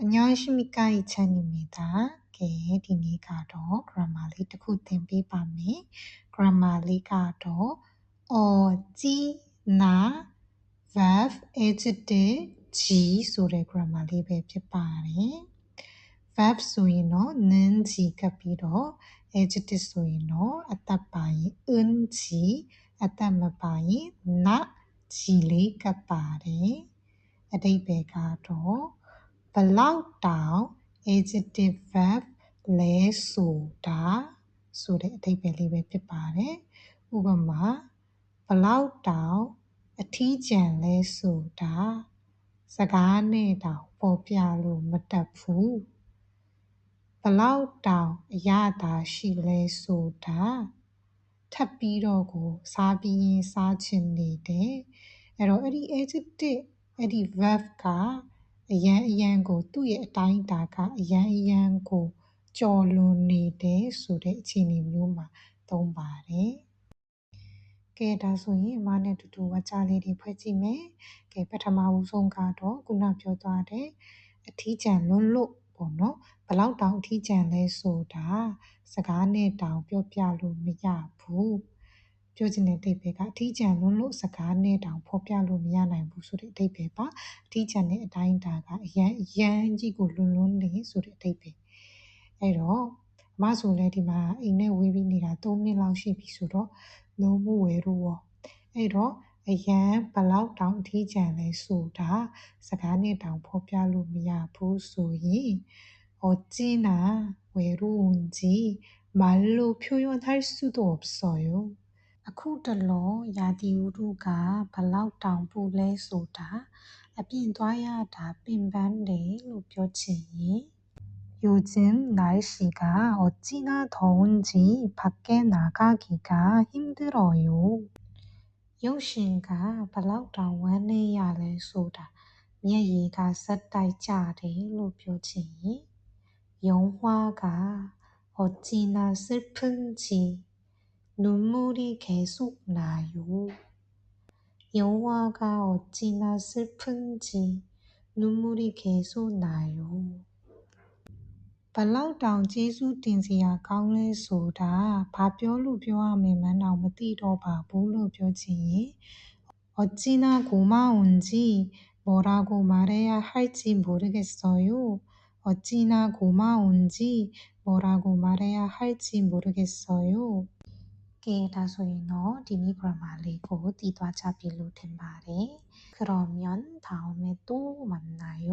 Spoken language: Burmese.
안녕하십니까 이찬입니다. 디니가도 그라말리 듣고 템비밤에 그라말리가도 어찌나 verb adjective G ဆိုတဲ့ grammar လေးပဲဖြစ်ပါတယ် verb ဆိုရင်တော့ 는 G ကပ်ပြီးတော့ adjective ဆိုရင်တော့အသက်ပါရင် un G အသက်မပါရင် na G လေးကပ်ပါတယ်အဓိပ္ပာယ်ကတော့ဘလောက်တောင် adjective verb လဲဆိုတာဆိုတဲ့အဓိပ္ပာယ်လေးပဲဖြစ်ပါတယ်ဥပမာဘလောက်တောင်အထီးကျန်လဲဆိုတာစကားနဲ့တောင်ပေါ်ပြလို့မတတ်ဘူးဘလောက်တောင်အရသာရှိလဲဆိုတာထပ်ပြီးတော့ကိုစားပြီးရင်စားချင်နေတယ်အဲ့တော့အဲ့ဒီ adjective အဲ့ဒီ verb ကအရန်ကိုသူ့ရဲ့အတိုင်းအတာကအရန်ကိုကြော်လွန်နေတယ်ဆိုတဲ့အခြေအနေမျိုးမှာသုံးပါတယ်ကဲဒါဆိုရင်အမနဲ့တူတူဝါကြလေးတွေဖွဲ့ကြည့်မယ်ကဲပထမဦးဆုံးကတော့ခုနပြောသွားတဲ့အထီးကျန်လွန်းလို့ပေါ့နော်ဘလောက်တောင်အထီးကျန်လဲဆိုတာစကားနဲ့တောင်ပြောပြလို့မရဘူးပြောချင်တဲ့အဓိပ္ပာယ်ကအထီးကျန်လွန်းလို့စကားနဲ့တောင်ဖော်ပြလို့မရနိုင်ဘူးဆိုတဲ့အဓိပ္ပာယ်ပါအထီးကျန်တဲ့အတိုင်းအတာကအရန်ကြီးကိုလွန်းနေဆိုတဲ့အဓိပ္ပာယ်အဲ့တော့အမဆိုလဲဒီမှာအိမ်နဲ့ဝေးပြီးနေတာ3နှစ်လောက်ရှိပြီဆိုတော့လုံးမဝယ်တော့အဲ့တော့အရန်ဘလောက်တောင်အထီးကျန်လဲဆိုတာစကားနဲ့တောင်ဖော်ပြလို့မရဘူးဆိုရင်어찌나 외로운지 말로 표현할 수도 없어요. အခုတလောရာသီဥတုကဘလောက်တောင်ပူလဲဆိုတာအပြင်သွားရတာပင်ပန်းတယ်လို့ပြောချင်ရင်요즘 날씨가 어찌나 더운지 밖에 나가기가 힘들어요. ရုပ်ရှင်ကဘလောက်တောင်ဝမ်းနည်းရလဲဆိုတာမျက်ရည်ကဆက်တိုက်ကျတယ်လို့ပြောချင်ရင်영화가 어찌나 슬픈지 눈물이 계속 나요. 영화가 어찌나 슬픈지 눈물이 계속 나요. ဘလောက်တောင်ကျေးဇူးတင်စရာကောင်းလဲဆိုတာဘာပြောလို့ပြောရမယ်မှန်းတော့မသိတော့ပါဘူးလို့ပြောချင်ရင်어찌나 고마운지 뭐라고 말해야 할지 모르겠어요. 어찌나 고마운지 뭐라고 말해야 할지 모르겠어요. ကဲဒါဆိုရင်တော့ဒီနေ့ grammar လေးကိုတည်သွားကြပြီလို့ထင်ပါတယ်. 그러면 다음에 또 만나요.